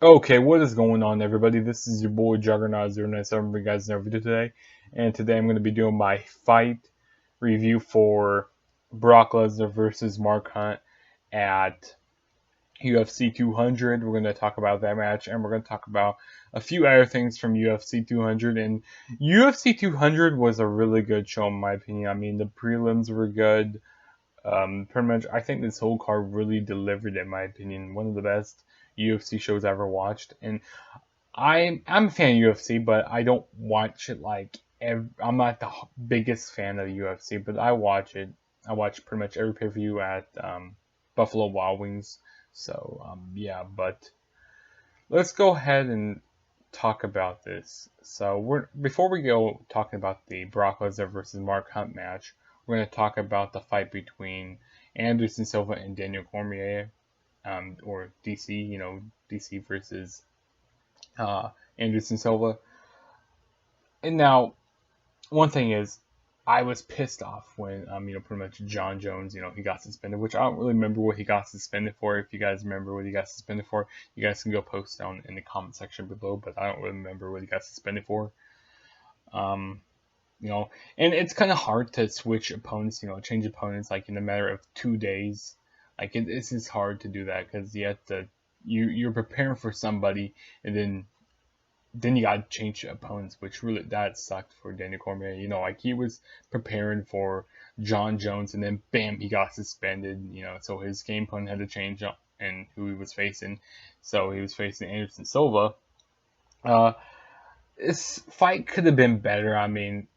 Okay, what is going on, everybody? This is your boy Juggernaut 097 for you guys in our video today, and today I'm going to be doing my fight review for Brock Lesnar versus Mark Hunt at UFC 200. We're going to talk about that match, and we're going to talk about a few other things from UFC 200. And UFC 200 was a really good show, in my opinion. I mean, the prelims were good. Pretty much, I think this whole card really delivered, in my opinion. One of the best UFC shows I ever watched, and I'm a fan of UFC, but I don't watch it I'm not the biggest fan of UFC, but I watch it. I watch pretty much every pay per view at Buffalo Wild Wings. So yeah, but let's go ahead and talk about this. So we're before we go talking about the Brock Lesnar versus Mark Hunt match, we're going to talk about the fight between Anderson Silva and Daniel Cormier, or DC. DC versus uh, Anderson Silva. And now, one thing is, I was pissed off when, pretty much John Jones, he got suspended, which I don't really remember what he got suspended for. If you guys remember what he got suspended for, you guys can go post down in the comment section below, but I don't really remember what he got suspended for. Um, and it's kind of hard to switch opponents, change opponents like in a matter of 2 days. Like it's just hard to do that because you have to, you're preparing for somebody, and then you got to change opponents, which really that sucked for Daniel Cormier. Like he was preparing for John Jones, and then bam, he got suspended. So his game plan had to change up and who he was facing. So he was facing Anderson Silva. Uh, this fight could have been better. I mean,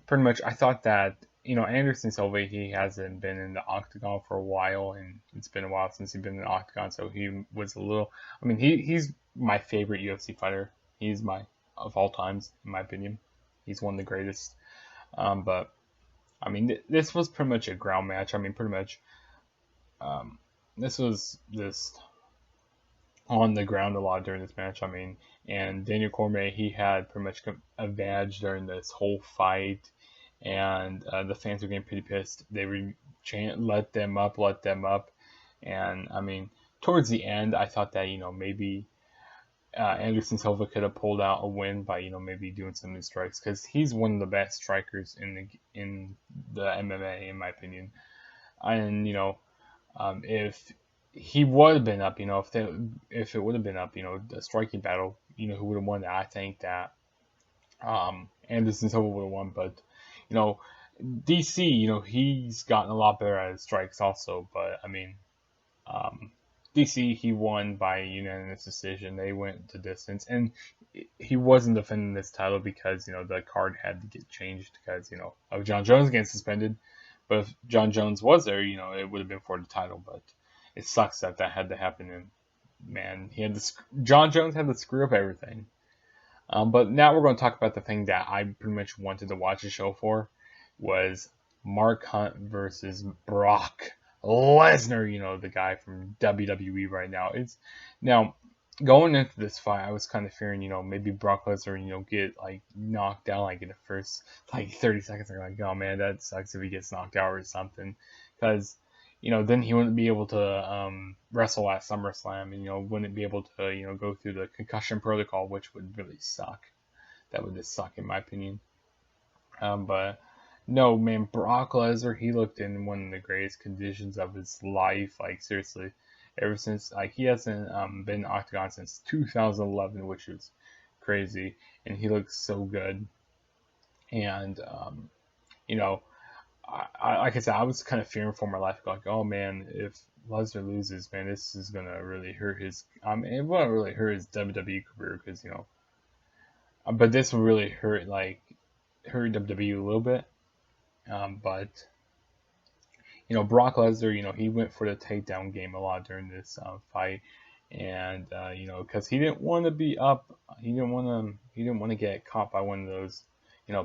pretty much, I thought that Anderson Silva, he hasn't been in the octagon for a while, and it's been a while since he's been in the octagon. So he was a little. I mean, he's my favorite UFC fighter. He's my of all times, in my opinion. He's one of the greatest. But I mean, this was pretty much a ground match. I mean, pretty much, um, this was just on the ground a lot during this match. I mean, and Daniel Cormier, he had pretty much a advantage during this whole fight, and the fans were getting pretty pissed. They were chanting, let them up," and I mean, towards the end, I thought that maybe Anderson Silva could have pulled out a win by maybe doing some new strikes because he's one of the best strikers in the MMA, in my opinion. And if he would have been up, if it would have been up, the striking battle, who would have won that? I think that Anderson Silva would have won, but you know DC, he's gotten a lot better at his strikes also. But I mean, um, DC, he won by unanimous decision. They went the distance, and he wasn't defending this title because the card had to get changed because of John Jones getting suspended. But if John Jones was there, it would have been for the title. But it sucks that that had to happen. And man, John Jones had to screw up everything. But now we're going to talk about the thing that I pretty much wanted to watch a show for was Mark Hunt versus Brock Lesnar. The guy from WWE right now. It's now going into this fight, I was kind of fearing, maybe Brock Lesnar, get like knocked out like in the first like 30 seconds. I'm like, oh man, that sucks if he gets knocked out or something, because then he wouldn't be able to wrestle at SummerSlam, and wouldn't be able to go through the concussion protocol, which would really suck. That would just suck in my opinion. But no, man, Brock Lesnar, he looked in one of the greatest conditions of his life. Like seriously, ever since like he hasn't been in Octagon since 2011, which is crazy, and he looks so good. And you know, like I said, I was kind of fearing for my life. Like, oh man, if Lesnar loses, man, this is gonna really hurt his. It won't really hurt his WWE career because but this will really hurt WWE a little bit. But Brock Lesnar, he went for the takedown game a lot during this fight, and because he didn't want to be up, he didn't want to get caught by one of those,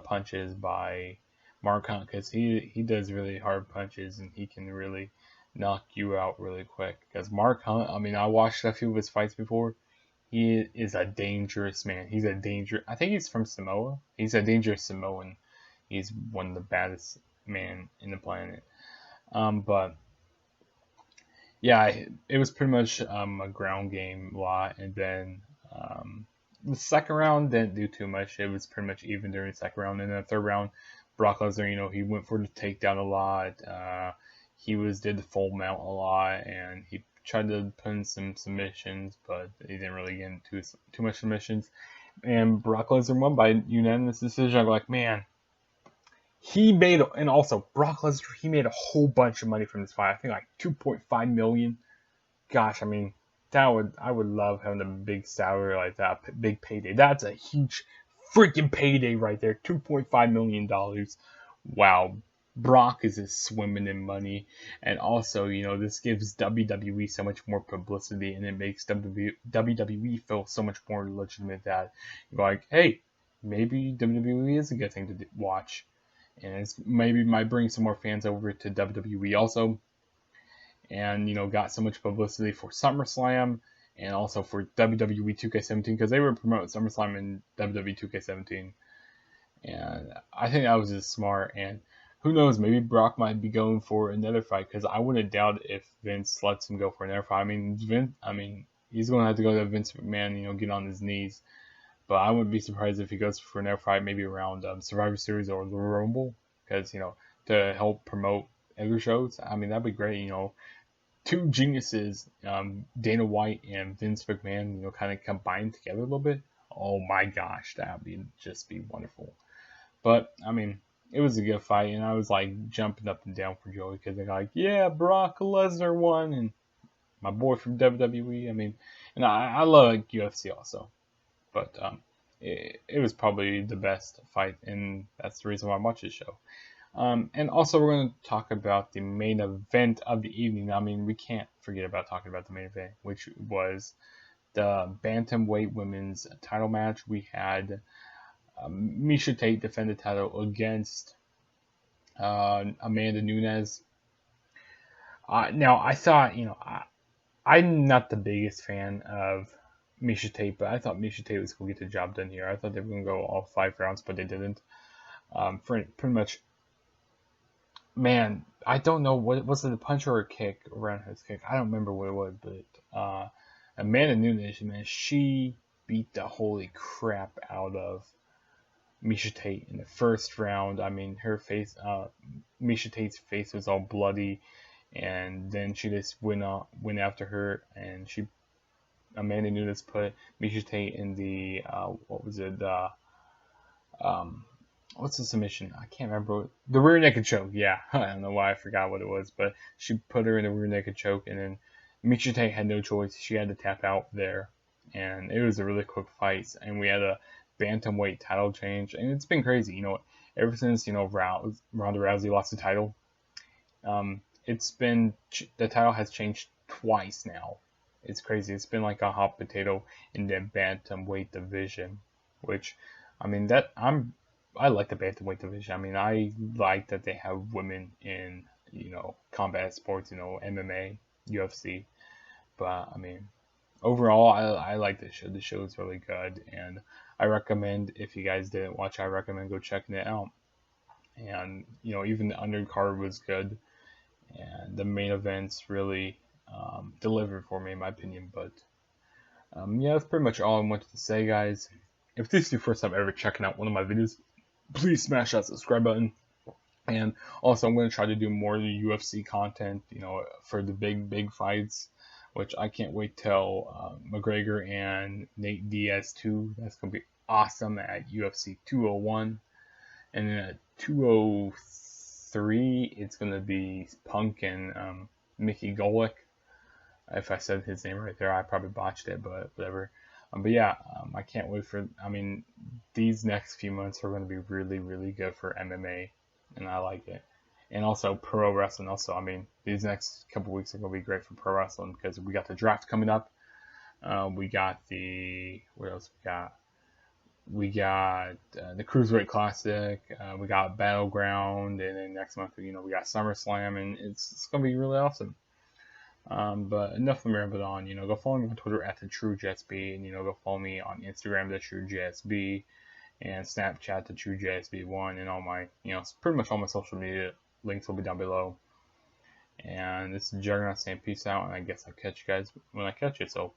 punches by Mark Hunt, because he does really hard punches and he can really knock you out really quick. Because Mark Hunt, I mean, I watched a few of his fights before. He is a dangerous man. He's a danger. I think he's from Samoa. He's a dangerous Samoan. He's one of the baddest men in the planet. But yeah, it was pretty much a ground game a lot, and then the second round didn't do too much. It was pretty much even during the second round, and then the third round, Brock Lesnar, he went for the takedown a lot. He did the full mount a lot, and he tried to put in some submissions, but he didn't really get into too much submissions. And Brock Lesnar won by unanimous decision. I'm like, man, and also Brock Lesnar, he made a whole bunch of money from this fight. I think like 2.5 million. Gosh, I mean, I would love having a big salary like that, big payday. That's a huge freaking payday right there. $2.5 million. Wow. Brock is just swimming in money, and also, this gives WWE so much more publicity, and it makes WWE feel so much more legitimate that you're like, hey, maybe WWE is a good thing to watch, and it's maybe might bring some more fans over to WWE also, and got so much publicity for SummerSlam and also for WWE 2K17 because they were promoting SummerSlam and WWE 2K17, and I think that was just smart. And who knows, maybe Brock might be going for another fight because I wouldn't doubt if Vince lets him go for another fight. I mean, he's going to have to go to Vince McMahon, get on his knees. But I wouldn't be surprised if he goes for another fight, maybe around Survivor Series or the Rumble, because to help promote other shows. I mean, that'd be great. Two geniuses, Dana White and Vince McMahon, kind of combined together a little bit. Oh my gosh, that would just be wonderful. But I mean, it was a good fight, and I was like jumping up and down for joy because they're like, yeah, Brock Lesnar won, and my boy from WWE. I mean, and I love UFC also, but it was probably the best fight, and that's the reason why I watch this show. And also, we're going to talk about the main event of the evening. I mean, we can't forget about talking about the main event, which was the Bantamweight women's title match. We had Miesha Tate defend the title against Amanda Nunes. Now, I thought, I'm not the biggest fan of Miesha Tate, but I thought Miesha Tate was going to get the job done here. I thought they were going to go all 5 rounds, but they didn't. Pretty much. Man, I don't know what was it, a punch or a kick, a roundhouse kick. I don't remember what it was, but Amanda Nunes, man, she beat the holy crap out of Miesha Tate in the first round. I mean, Miesha Tate's face was all bloody, and then she just went after her, and Amanda Nunes put Miesha Tate in the what was it, what's the submission? I can't remember. The rear naked choke. Yeah, I don't know why I forgot what it was, but she put her in the rear naked choke, and then Miesha Tate had no choice. She had to tap out there, and it was a really quick fight. And we had a bantamweight title change, and it's been crazy. Ever since Ronda Rousey lost the title, the title has changed twice now. It's crazy. It's been like a hot potato in the bantamweight division, which, I mean, I like the bantamweight division. I mean, I like that they have women in, combat sports, MMA, UFC. But I mean, overall, I like this show. The show is really good, and I recommend, if you guys didn't watch, I recommend go checking it out. And even the undercard was good, and the main events really delivered for me, in my opinion. But yeah, that's pretty much all I wanted to say, guys. If this is your first time ever checking out one of my videos, please smash that subscribe button. And also, I'm going to try to do more of the UFC content, for the big fights, which I can't wait till McGregor and Nate Diaz 2. That's going to be awesome at UFC 201. And then at 203, it's going to be Punk and Mickey Golick. If I said his name right there, I probably botched it, but whatever. But yeah, I can't wait these next few months are going to be really, really good for MMA, and I like it. And also pro wrestling also. I mean, these next couple weeks are going to be great for pro wrestling because we got the draft coming up. We got what else we got? We got the Cruiserweight Classic. We got Battleground, and then next month, we got SummerSlam, and it's going to be really awesome. But enough of me rambling on. Go follow me on Twitter at TheTrueJSB, and go follow me on Instagram, TheTrueJSB, and Snapchat, TheTrueJSB1, and all my, pretty much all my social media links will be down below. And this is Juggernaut saying peace out, and I guess I'll catch you guys when I catch you. So